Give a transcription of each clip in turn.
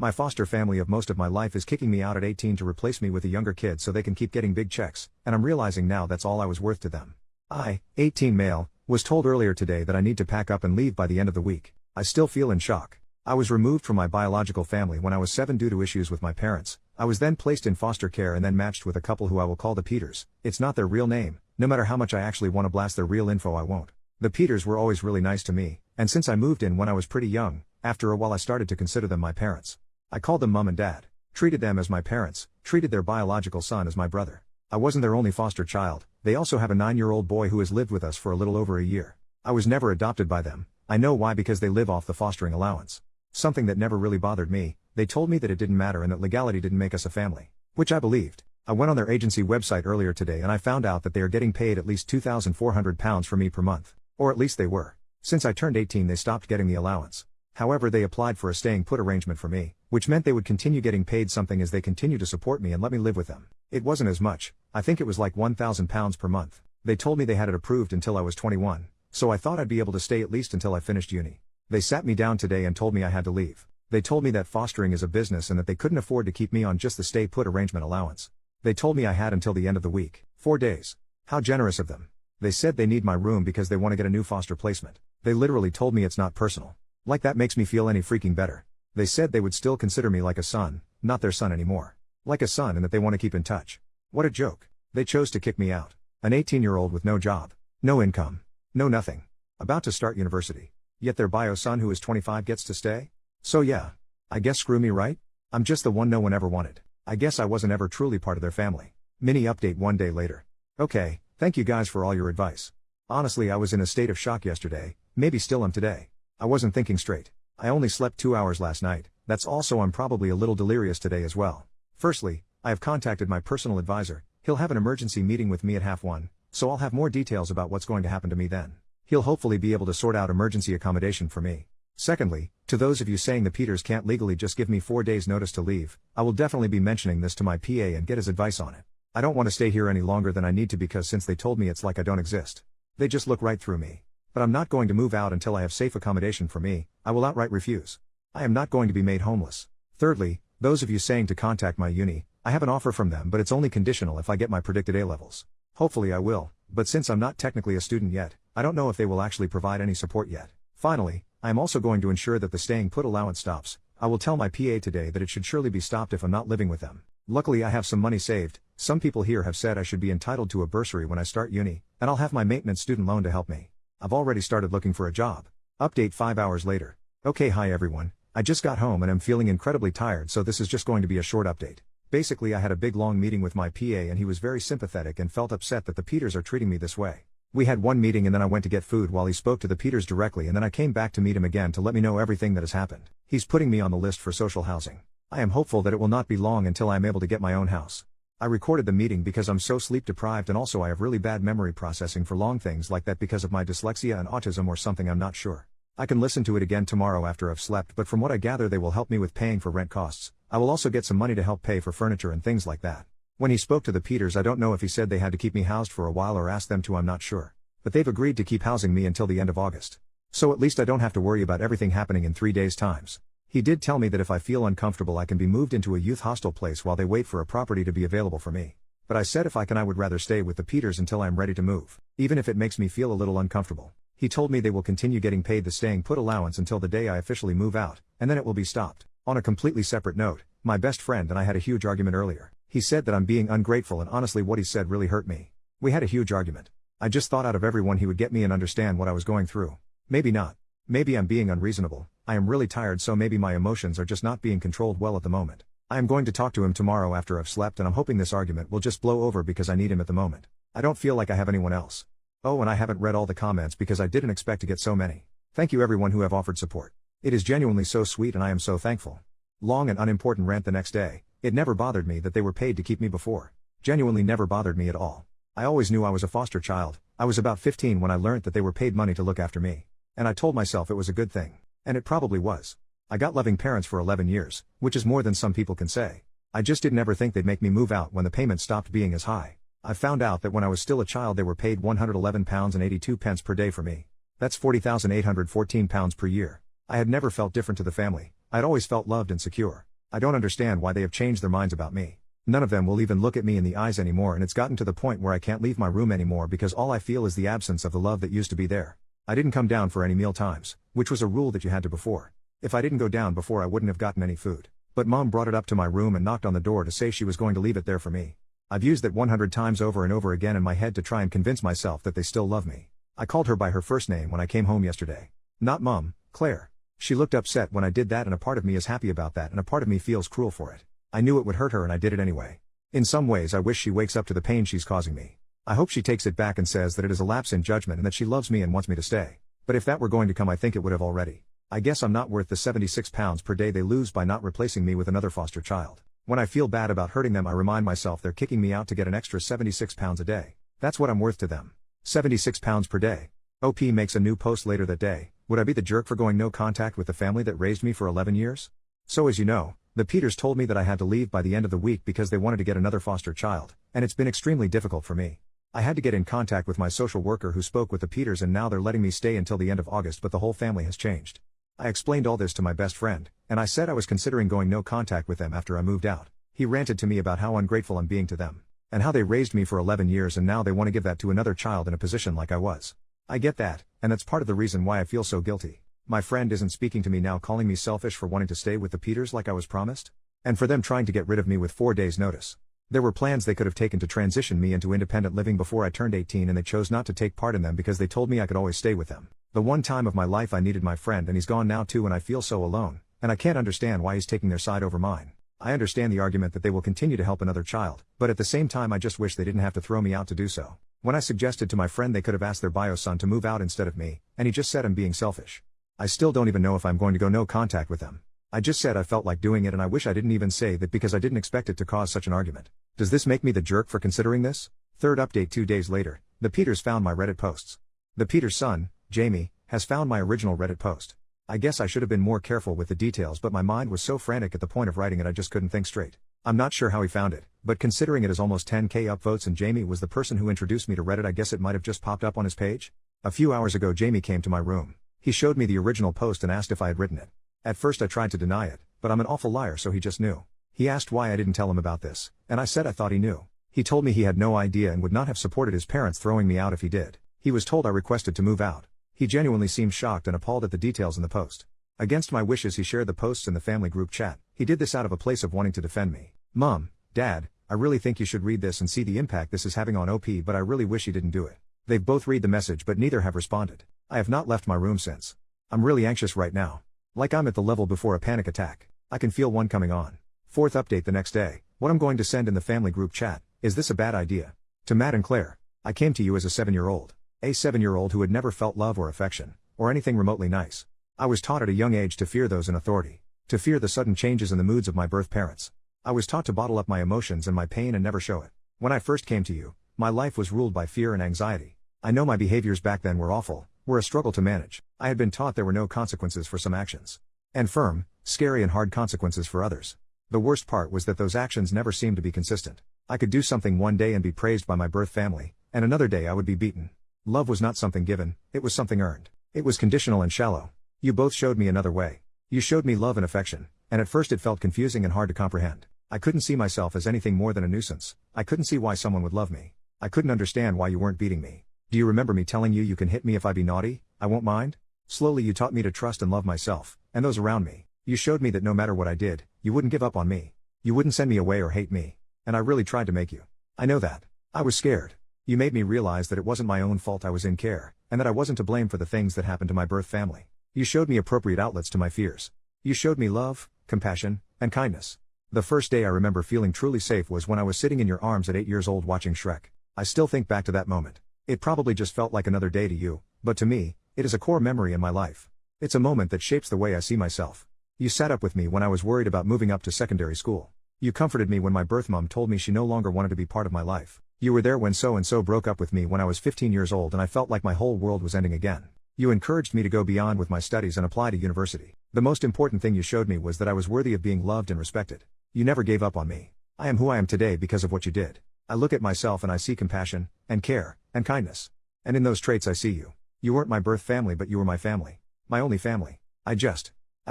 My foster family of most of my life is kicking me out at 18 to replace me with a younger kid so they can keep getting big checks, and I'm realizing now that's all I was worth to them. I, 18 male, was told earlier today that I need to pack up and leave by the end of the week. I still feel in shock. I was removed from my biological family when I was 7 due to issues with my parents. I was then placed in foster care and then matched with a couple who I will call the Peters. It's not their real name. No matter how much I actually want to blast their real info, I won't. The Peters were always really nice to me, and since I moved in when I was pretty young, after a while I started to consider them my parents. I called them mom and dad, treated them as my parents, treated their biological son as my brother. I wasn't their only foster child. They also have a 9-year-old boy who has lived with us for a little over a year. I was never adopted by them. I know why, because they live off the fostering allowance. Something that never really bothered me. They told me that it didn't matter and that legality didn't make us a family. Which I believed. I went on their agency website earlier today and I found out that they are getting paid at least £2,400 for me per month. Or at least they were. Since I turned 18 they stopped getting the allowance. However, they applied for a staying put arrangement for me, which meant they would continue getting paid something as they continue to support me and let me live with them. It wasn't as much. I think it was like £1,000 per month. They told me they had it approved until I was 21, so I thought I'd be able to stay at least until I finished uni. They sat me down today and told me I had to leave. They told me that fostering is a business and that they couldn't afford to keep me on just the stay put arrangement allowance. They told me I had until the end of the week, 4 days. How generous of them. They said they need my room because they want to get a new foster placement. They literally told me it's not personal. Like that makes me feel any freaking better. They said they would still consider me like a son, not their son anymore. Like a son, and that they want to keep in touch. What a joke. They chose to kick me out. An 18-year-old with no job, no income, no nothing. About to start university. Yet their bio son who is 25 gets to stay? So yeah. I guess screw me, right? I'm just the one no one ever wanted. I guess I wasn't ever truly part of their family. Mini update 1 day later. Okay, thank you guys for all your advice. Honestly, I was in a state of shock yesterday, maybe still am today. I wasn't thinking straight. I only slept 2 hours last night. That's also I'm probably a little delirious today as well. Firstly, I have contacted my personal advisor. He'll have an emergency meeting with me at 1:30, so I'll have more details about what's going to happen to me then. He'll hopefully be able to sort out emergency accommodation for me. Secondly, to those of you saying the Peters can't legally just give me 4 days notice to leave, I will definitely be mentioning this to my PA and get his advice on it. I don't want to stay here any longer than I need to because since they told me it's like I don't exist. They just look right through me. But I'm not going to move out until I have safe accommodation for me. I will outright refuse. I am not going to be made homeless. Thirdly, those of you saying to contact my uni, I have an offer from them but it's only conditional if I get my predicted A levels. Hopefully I will, but since I'm not technically a student yet, I don't know if they will actually provide any support yet. Finally, I am also going to ensure that the staying put allowance stops. I will tell my PA today that it should surely be stopped if I'm not living with them. Luckily I have some money saved. Some people here have said I should be entitled to a bursary when I start uni, and I'll have my maintenance student loan to help me. I've already started looking for a job. Update 5 hours later. Okay, hi everyone. I just got home and I'm feeling incredibly tired, so this is just going to be a short update. Basically I had a big long meeting with my PA and he was very sympathetic and felt upset that the Peters are treating me this way. We had one meeting and then I went to get food while he spoke to the Peters directly, and then I came back to meet him again to let me know everything that has happened. He's putting me on the list for social housing. I am hopeful that it will not be long until I am able to get my own house. I recorded the meeting because I'm so sleep deprived and also I have really bad memory processing for long things like that because of my dyslexia and autism or something, I'm not sure. I can listen to it again tomorrow after I've slept, but from what I gather they will help me with paying for rent costs. I will also get some money to help pay for furniture and things like that. When he spoke to the Peters, I don't know if he said they had to keep me housed for a while or asked them to, I'm not sure. But they've agreed to keep housing me until the end of August. So at least I don't have to worry about everything happening in 3 days' times. He did tell me that if I feel uncomfortable I can be moved into a youth hostel place while they wait for a property to be available for me. But I said if I can I would rather stay with the Peters until I am ready to move, even if it makes me feel a little uncomfortable. He told me they will continue getting paid the staying put allowance until the day I officially move out, and then it will be stopped. On a completely separate note, my best friend and I had a huge argument earlier. He said that I'm being ungrateful, and honestly what he said really hurt me. We had a huge argument. I just thought out of everyone he would get me and understand what I was going through. Maybe not. Maybe I'm being unreasonable. I am really tired, so maybe my emotions are just not being controlled well at the moment. I am going to talk to him tomorrow after I've slept, and I'm hoping this argument will just blow over because I need him at the moment. I don't feel like I have anyone else. Oh, and I haven't read all the comments because I didn't expect to get so many. Thank you everyone who have offered support. It is genuinely so sweet and I am so thankful. Long and unimportant rant the next day. It never bothered me that they were paid to keep me before. Genuinely never bothered me at all. I always knew I was a foster child. I was about 15 when I learnt that they were paid money to look after me. And I told myself it was a good thing. And it probably was. I got loving parents for 11 years, which is more than some people can say. I just didn't ever think they'd make me move out when the payment stopped being as high. I found out that when I was still a child they were paid £111.82 per day for me. That's £40,814 per year. I had never felt different to the family. I'd always felt loved and secure. I don't understand why they have changed their minds about me. None of them will even look at me in the eyes anymore, and it's gotten to the point where I can't leave my room anymore because all I feel is the absence of the love that used to be there. I didn't come down for any meal times, which was a rule that you had to before. If I didn't go down before, I wouldn't have gotten any food. But Mom brought it up to my room and knocked on the door to say she was going to leave it there for me. I've used that 100 times over and over again in my head to try and convince myself that they still love me. I called her by her first name when I came home yesterday. Not Mom, Claire. She looked upset when I did that, and a part of me is happy about that and a part of me feels cruel for it. I knew it would hurt her and I did it anyway. In some ways I wish she wakes up to the pain she's causing me. I hope she takes it back and says that it is a lapse in judgment and that she loves me and wants me to stay. But if that were going to come, I think it would have already. I guess I'm not worth the 76 pounds per day they lose by not replacing me with another foster child. When I feel bad about hurting them, I remind myself they're kicking me out to get an extra 76 pounds a day. That's what I'm worth to them. 76 pounds per day. OP makes a new post later that day. Would I be the jerk for going no contact with the family that raised me for 11 years? So as you know, the Peters told me that I had to leave by the end of the week because they wanted to get another foster child, and it's been extremely difficult for me. I had to get in contact with my social worker who spoke with the Peters, and now they're letting me stay until the end of August, but the whole family has changed. I explained all this to my best friend, and I said I was considering going no contact with them after I moved out. He ranted to me about how ungrateful I'm being to them, and how they raised me for 11 years and now they want to give that to another child in a position like I was. I get that, and that's part of the reason why I feel so guilty. My friend isn't speaking to me now, calling me selfish for wanting to stay with the Peters like I was promised, and for them trying to get rid of me with 4 days' notice. There were plans they could have taken to transition me into independent living before I turned 18, and they chose not to take part in them because they told me I could always stay with them. The one time of my life I needed my friend, and he's gone now too, and I feel so alone, and I can't understand why he's taking their side over mine. I understand the argument that they will continue to help another child, but at the same time I just wish they didn't have to throw me out to do so. When I suggested to my friend they could have asked their bio son to move out instead of me, and he just said I'm being selfish. I still don't even know if I'm going to go no contact with them. I just said I felt like doing it, and I wish I didn't even say that because I didn't expect it to cause such an argument. Does this make me the jerk for considering this? Third update: 2 days later, the Peters found my Reddit posts. The Peters' son, Jamie, has found my original Reddit post. I guess I should have been more careful with the details, but my mind was so frantic at the point of writing it I just couldn't think straight. I'm not sure how he found it, but considering it is almost 10k upvotes and Jamie was the person who introduced me to Reddit, I guess it might have just popped up on his page. A few hours ago Jamie came to my room. He showed me the original post and asked if I had written it. At first I tried to deny it, but I'm an awful liar, so he just knew. He asked why I didn't tell him about this, and I said I thought he knew. He told me he had no idea and would not have supported his parents throwing me out if he did. He was told I requested to move out. He genuinely seemed shocked and appalled at the details in the post. Against my wishes he shared the posts in the family group chat. He did this out of a place of wanting to defend me. Mom, Dad, I really think you should read this and see the impact this is having on OP, but I really wish he didn't do it. They've both read the message but neither have responded. I have not left my room since. I'm really anxious right now. Like I'm at the level before a panic attack. I can feel one coming on. Fourth update: the next day. What I'm going to send in the family group chat: is this a bad idea? To Matt and Claire. I came to you as a 7-year-old. A 7-year-old who had never felt love or affection, or anything remotely nice. I was taught at a young age to fear those in authority. To fear the sudden changes in the moods of my birth parents. I was taught to bottle up my emotions and my pain and never show it. When I first came to you, my life was ruled by fear and anxiety. I know my behaviors back then were awful, were a struggle to manage. I had been taught there were no consequences for some actions. And firm, scary and hard consequences for others. The worst part was that those actions never seemed to be consistent. I could do something one day and be praised by my birth family, and another day I would be beaten. Love was not something given, it was something earned. It was conditional and shallow. You both showed me another way. You showed me love and affection, and at first it felt confusing and hard to comprehend. I couldn't see myself as anything more than a nuisance. I couldn't see why someone would love me. I couldn't understand why you weren't beating me. Do you remember me telling you can hit me if I be naughty, I won't mind? Slowly you taught me to trust and love myself, and those around me. You showed me that no matter what I did, you wouldn't give up on me. You wouldn't send me away or hate me. And I really tried to make you. I know that. I was scared. You made me realize that it wasn't my own fault I was in care, and that I wasn't to blame for the things that happened to my birth family. You showed me appropriate outlets to my fears. You showed me love, compassion, and kindness. The first day I remember feeling truly safe was when I was sitting in your arms at 8 years old watching Shrek. I still think back to that moment. It probably just felt like another day to you, but to me, it is a core memory in my life. It's a moment that shapes the way I see myself. You sat up with me when I was worried about moving up to secondary school. You comforted me when my birth mom told me she no longer wanted to be part of my life. You were there when so-and-so broke up with me when I was 15 years old and I felt like my whole world was ending again. You encouraged me to go beyond with my studies and apply to university. The most important thing you showed me was that I was worthy of being loved and respected. You never gave up on me. I am who I am today because of what you did. I look at myself and I see compassion, and care, and kindness. And in those traits I see you. You weren't my birth family, but you were my family. My only family. I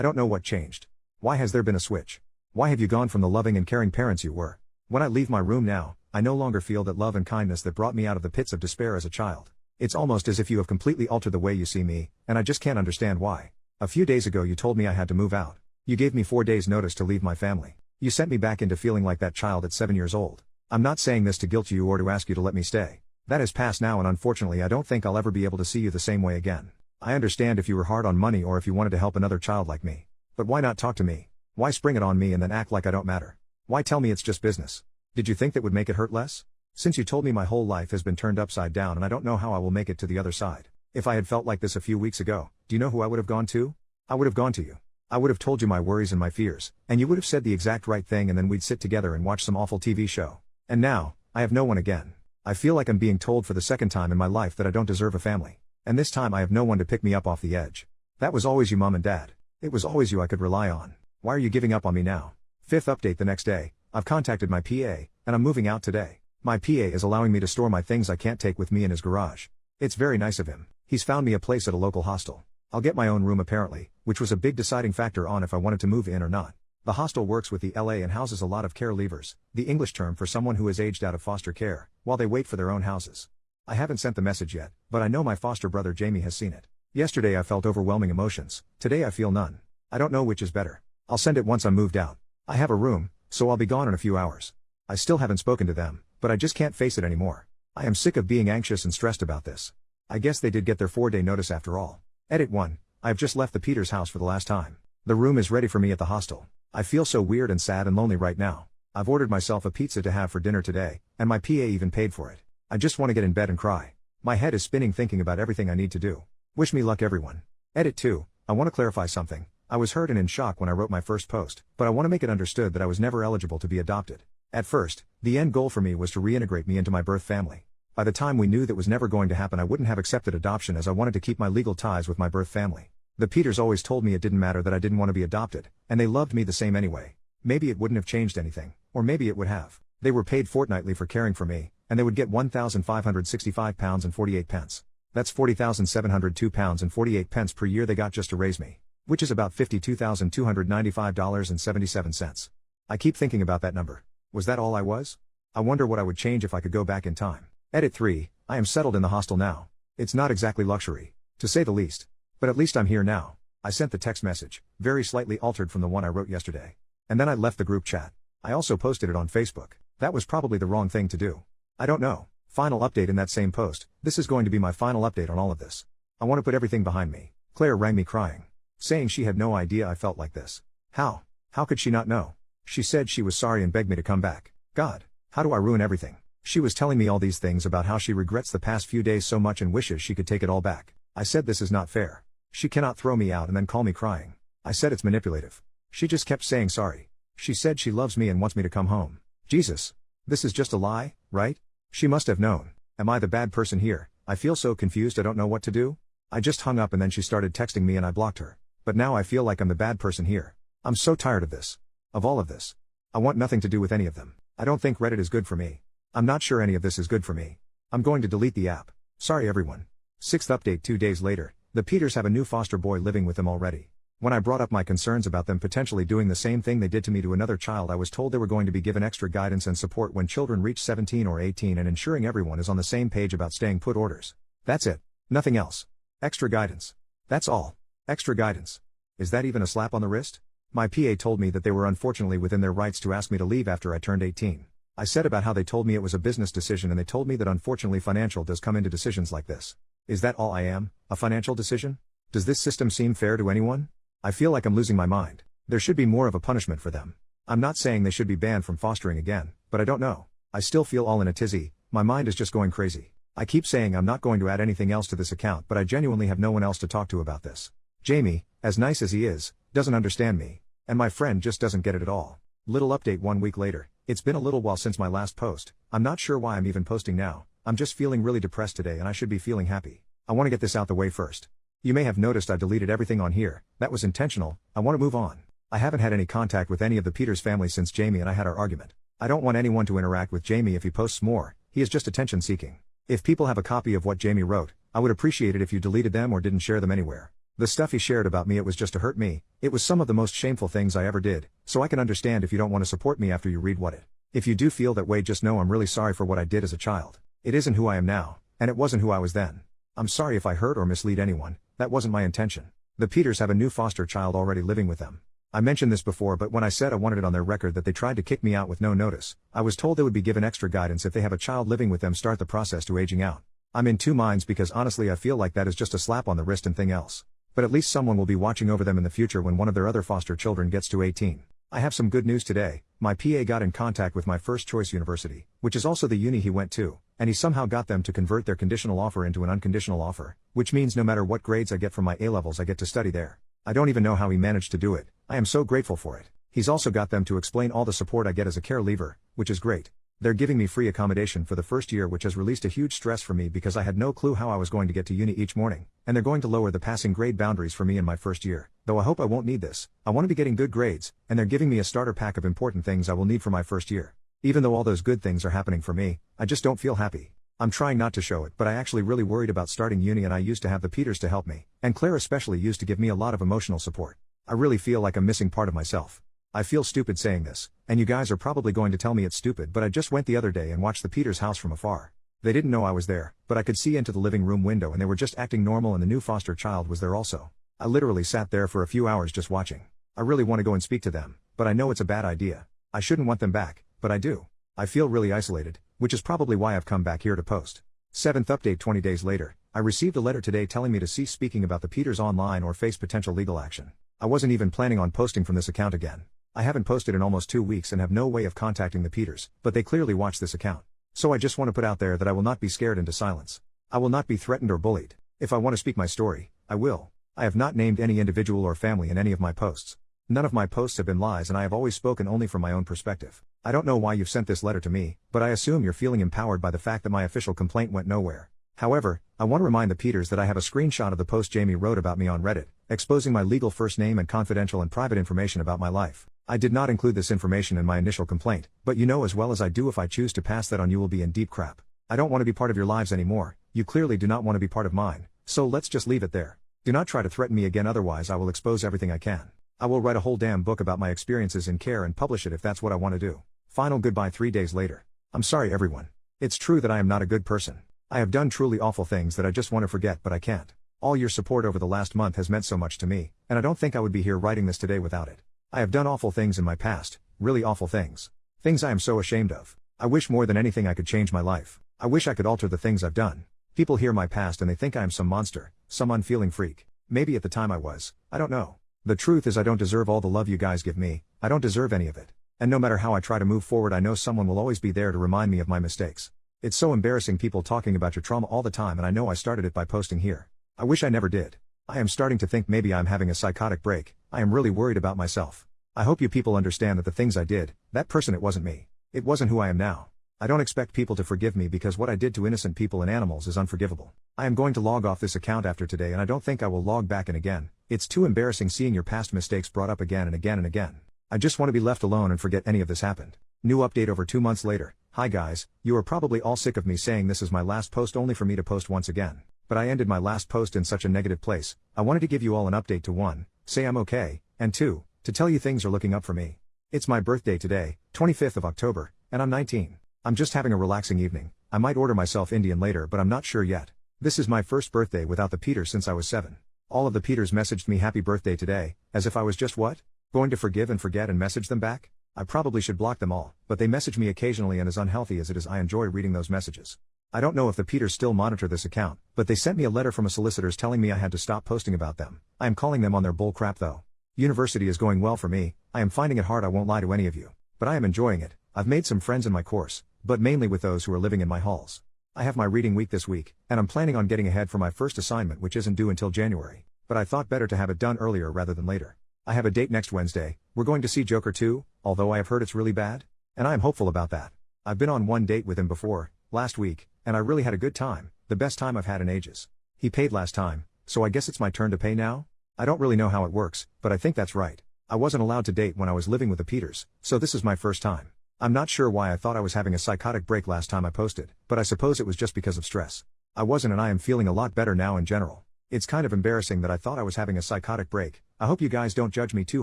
don't know what changed. Why has there been a switch? Why have you gone from the loving and caring parents you were? When I leave my room now, I no longer feel that love and kindness that brought me out of the pits of despair as a child. It's almost as if you have completely altered the way you see me, and I just can't understand why. A few days ago you told me I had to move out. You gave me 4 days notice to leave my family. You sent me back into feeling like that child at 7 years old. I'm not saying this to guilt you or to ask you to let me stay. That has passed now, and unfortunately I don't think I'll ever be able to see you the same way again. I understand if you were hard on money or if you wanted to help another child like me. But why not talk to me? Why spring it on me and then act like I don't matter? Why tell me it's just business? Did you think that would make it hurt less? Since you told me my whole life has been turned upside down and I don't know how I will make it to the other side. If I had felt like this a few weeks ago, do you know who I would have gone to? I would have gone to you. I would have told you my worries and my fears, and you would have said the exact right thing, and then we'd sit together and watch some awful TV show. And now, I have no one again. I feel like I'm being told for the second time in my life that I don't deserve a family. And this time I have no one to pick me up off the edge. That was always you, Mom and Dad. It was always you I could rely on. Why are you giving up on me now? Fifth update the next day, I've contacted my PA, and I'm moving out today. My PA is allowing me to store my things I can't take with me in his garage. It's very nice of him. He's found me a place at a local hostel. I'll get my own room apparently, which was a big deciding factor on if I wanted to move in or not. The hostel works with the LA and houses a lot of care leavers, the English term for someone who has aged out of foster care, while they wait for their own houses. I haven't sent the message yet, but I know my foster brother Jamie has seen it. Yesterday I felt overwhelming emotions, today I feel none. I don't know which is better. I'll send it once I'm moved out. I have a room, so I'll be gone in a few hours. I still haven't spoken to them, but I just can't face it anymore. I am sick of being anxious and stressed about this. I guess they did get their 4-day notice after all. Edit 1. I've just left the Peters house for the last time. The room is ready for me at the hostel. I feel so weird and sad and lonely right now. I've ordered myself a pizza to have for dinner today, and my PA even paid for it. I just want to get in bed and cry. My head is spinning thinking about everything I need to do. Wish me luck, everyone. Edit 2. I want to clarify something. I was hurt and in shock when I wrote my first post, but I want to make it understood that I was never eligible to be adopted. At first, the end goal for me was to reintegrate me into my birth family. By the time we knew that was never going to happen, I wouldn't have accepted adoption as I wanted to keep my legal ties with my birth family. The Peters always told me it didn't matter that I didn't want to be adopted, and they loved me the same anyway. Maybe it wouldn't have changed anything, or maybe it would have. They were paid fortnightly for caring for me, and they would get £1,565 and 48 pence. That's £40,702 and 48 pence per year they got just to raise me, which is about $52,295.77. I keep thinking about that number. Was that all I was? I wonder what I would change if I could go back in time. Edit 3. I am settled in the hostel now. It's not exactly luxury, to say the least. But at least I'm here now. I sent the text message, very slightly altered from the one I wrote yesterday. And then I left the group chat. I also posted it on Facebook. That was probably the wrong thing to do. I don't know. Final update in that same post. This is going to be my final update on all of this. I want to put everything behind me. Claire rang me crying, saying she had no idea I felt like this. How? How could she not know? She said she was sorry and begged me to come back. God, how do I ruin everything? She was telling me all these things about how she regrets the past few days so much and wishes she could take it all back. I said this is not fair. She cannot throw me out and then call me crying. I said it's manipulative. She just kept saying sorry. She said she loves me and wants me to come home. Jesus. This is just a lie, right? She must have known. Am I the bad person here? I feel so confused I don't know what to do. I just hung up and then she started texting me and I blocked her. But now I feel like I'm the bad person here. I'm so tired of this. Of all of this. I want nothing to do with any of them. I don't think Reddit is good for me. I'm not sure any of this is good for me. I'm going to delete the app. Sorry everyone. Sixth update 2 days later, the Peters have a new foster boy living with them already. When I brought up my concerns about them potentially doing the same thing they did to me to another child, I was told they were going to be given extra guidance and support when children reach 17 or 18 and ensuring everyone is on the same page about staying put orders. That's it. Nothing else. Extra guidance. That's all. Extra guidance. Is that even a slap on the wrist? My PA told me that they were unfortunately within their rights to ask me to leave after I turned 18. I said about how they told me it was a business decision and they told me that unfortunately financial does come into decisions like this. Is that all I am? A financial decision? Does this system seem fair to anyone? I feel like I'm losing my mind. There should be more of a punishment for them. I'm not saying they should be banned from fostering again, but I don't know. I still feel all in a tizzy, my mind is just going crazy. I keep saying I'm not going to add anything else to this account, but I genuinely have no one else to talk to about this. Jamie, as nice as he is, doesn't understand me. And my friend just doesn't get it at all. Little update 1 week later. It's been a little while since my last post. I'm not sure why I'm even posting now. I'm just feeling really depressed today and I should be feeling happy. I want to get this out the way first. You may have noticed I deleted everything on here. That was intentional. I want to move on. I haven't had any contact with any of the Peters family since Jamie and I had our argument. I don't want anyone to interact with Jamie if he posts more. He is just attention seeking. If people have a copy of what Jamie wrote, I would appreciate it if you deleted them or didn't share them anywhere. The stuff he shared about me, it was just to hurt me. It was some of the most shameful things I ever did, so I can understand if you don't want to support me after you read what it. If you do feel that way, just know I'm really sorry for what I did as a child. It isn't who I am now, and it wasn't who I was then. I'm sorry if I hurt or mislead anyone, that wasn't my intention. The Peters have a new foster child already living with them. I mentioned this before, but when I said I wanted it on their record that they tried to kick me out with no notice, I was told they would be given extra guidance if they have a child living with them start the process to aging out. I'm in two minds because honestly I feel like that is just a slap on the wrist and thing else. But at least someone will be watching over them in the future when one of their other foster children gets to 18. I have some good news today. My PA got in contact with my first choice university, which is also the uni he went to, and he somehow got them to convert their conditional offer into an unconditional offer, which means no matter what grades I get from my A-levels I get to study there. I don't even know how he managed to do it. I am so grateful for it. He's also got them to explain all the support I get as a care leaver, which is great. They're giving me free accommodation for the first year, which has released a huge stress for me because I had no clue how I was going to get to uni each morning, and they're going to lower the passing grade boundaries for me in my first year, though I hope I won't need this. I want to be getting good grades, and they're giving me a starter pack of important things I will need for my first year. Even though all those good things are happening for me, I just don't feel happy. I'm trying not to show it, but I actually really worried about starting uni, and I used to have the Peters to help me, and Claire especially used to give me a lot of emotional support. I really feel like I'm missing part of myself. I feel stupid saying this, and you guys are probably going to tell me it's stupid, but I just went the other day and watched the Peters house from afar. They didn't know I was there, but I could see into the living room window and they were just acting normal, and the new foster child was there also. I literally sat there for a few hours just watching. I really want to go and speak to them, but I know it's a bad idea. I shouldn't want them back, but I do. I feel really isolated, which is probably why I've come back here to post. 7th update 20 days later, I received a letter today telling me to cease speaking about the Peters online or face potential legal action. I wasn't even planning on posting from this account again. I haven't posted in almost 2 weeks and have no way of contacting the Peters, but they clearly watch this account. So I just want to put out there that I will not be scared into silence. I will not be threatened or bullied. If I want to speak my story, I will. I have not named any individual or family in any of my posts. None of my posts have been lies, and I have always spoken only from my own perspective. I don't know why you've sent this letter to me, but I assume you're feeling empowered by the fact that my official complaint went nowhere. However, I want to remind the Peters that I have a screenshot of the post Jamie wrote about me on Reddit, exposing my legal first name and confidential and private information about my life. I did not include this information in my initial complaint, but you know as well as I do, if I choose to pass that on, you will be in deep crap. I don't want to be part of your lives anymore. You clearly do not want to be part of mine, so let's just leave it there. Do not try to threaten me again, otherwise I will expose everything I can. I will write a whole damn book about my experiences in care and publish it if that's what I want to do. Final goodbye 3 days later. I'm sorry everyone. It's true that I am not a good person. I have done truly awful things that I just want to forget, but I can't. All your support over the last month has meant so much to me, and I don't think I would be here writing this today without it. I have done awful things in my past, really awful things. Things I am so ashamed of. I wish more than anything I could change my life. I wish I could alter the things I've done. People hear my past and they think I am some monster, some unfeeling freak. Maybe at the time I was, I don't know. The truth is I don't deserve all the love you guys give me. I don't deserve any of it. And no matter how I try to move forward, I know someone will always be there to remind me of my mistakes. It's so embarrassing people talking about your trauma all the time, and I know I started it by posting here. I wish I never did. I am starting to think maybe I'm having a psychotic break. I am really worried about myself. I hope you people understand that the things I did, that person, it wasn't me. It wasn't who I am now. I don't expect people to forgive me because what I did to innocent people and animals is unforgivable. I am going to log off this account after today, and I don't think I will log back in again. It's too embarrassing seeing your past mistakes brought up again and again and again. I just want to be left alone and forget any of this happened. New update over 2 months later. Hi guys, you are probably all sick of me saying this is my last post only for me to post once again. But I ended my last post in such a negative place. I wanted to give you all an update to 1, say I'm okay, and 2, to tell you things are looking up for me. It's my birthday today, 25th of October, and I'm 19. I'm just having a relaxing evening. I might order myself Indian later, but I'm not sure yet. This is my first birthday without the Peters since I was 7. All of the Peters messaged me happy birthday today, as if I was just what? Going to forgive and forget and message them back? I probably should block them all, but they message me occasionally, and as unhealthy as it is, I enjoy reading those messages. I don't know if the Peters still monitor this account, but they sent me a letter from a solicitor's telling me I had to stop posting about them. I am calling them on their bull crap though. University is going well for me. I am finding it hard, I won't lie to any of you. But I am enjoying it. I've made some friends in my course, but mainly with those who are living in my halls. I have my reading week this week, and I'm planning on getting ahead for my first assignment, which isn't due until January. But I thought better to have it done earlier rather than later. I have a date next Wednesday. We're going to see Joker 2, although I have heard it's really bad. And I am hopeful about that. I've been on one date with him before, last week, and I really had a good time, the best time I've had in ages. He paid last time, so I guess it's my turn to pay now? I don't really know how it works, but I think that's right. I wasn't allowed to date when I was living with the Peters, so this is my first time. I'm not sure why I thought I was having a psychotic break last time I posted, but I suppose it was just because of stress. I wasn't, and I am feeling a lot better now in general. It's kind of embarrassing that I thought I was having a psychotic break. I hope you guys don't judge me too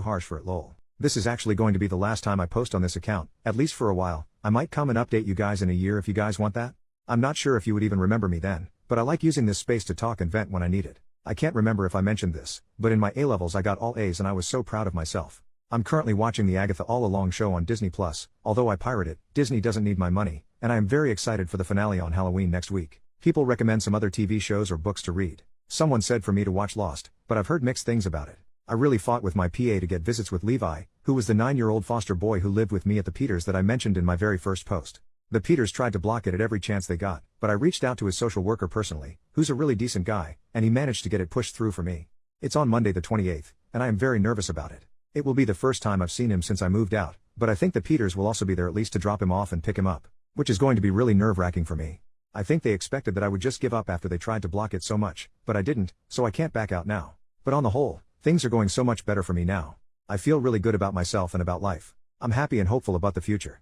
harsh for it, lol. This is actually going to be the last time I post on this account, at least for a while. I might come and update you guys in a year if you guys want that. I'm not sure if you would even remember me then, but I like using this space to talk and vent when I need it. I can't remember if I mentioned this, but in my A-levels I got all A's and I was so proud of myself. I'm currently watching the Agatha All Along show on Disney+, although I pirate it, Disney doesn't need my money, and I am very excited for the finale on Halloween next week. People recommend some other TV shows or books to read. Someone said for me to watch Lost, but I've heard mixed things about it. I really fought with my PA to get visits with Levi, who was the 9-year-old foster boy who lived with me at the Peters that I mentioned in my very first post. The Peters tried to block it at every chance they got, but I reached out to his social worker personally, who's a really decent guy, and he managed to get it pushed through for me. It's on Monday the 28th, and I am very nervous about it. It will be the first time I've seen him since I moved out, but I think the Peters will also be there at least to drop him off and pick him up, which is going to be really nerve-wracking for me. I think they expected that I would just give up after they tried to block it so much, but I didn't, so I can't back out now. But on the whole, things are going so much better for me now. I feel really good about myself and about life. I'm happy and hopeful about the future.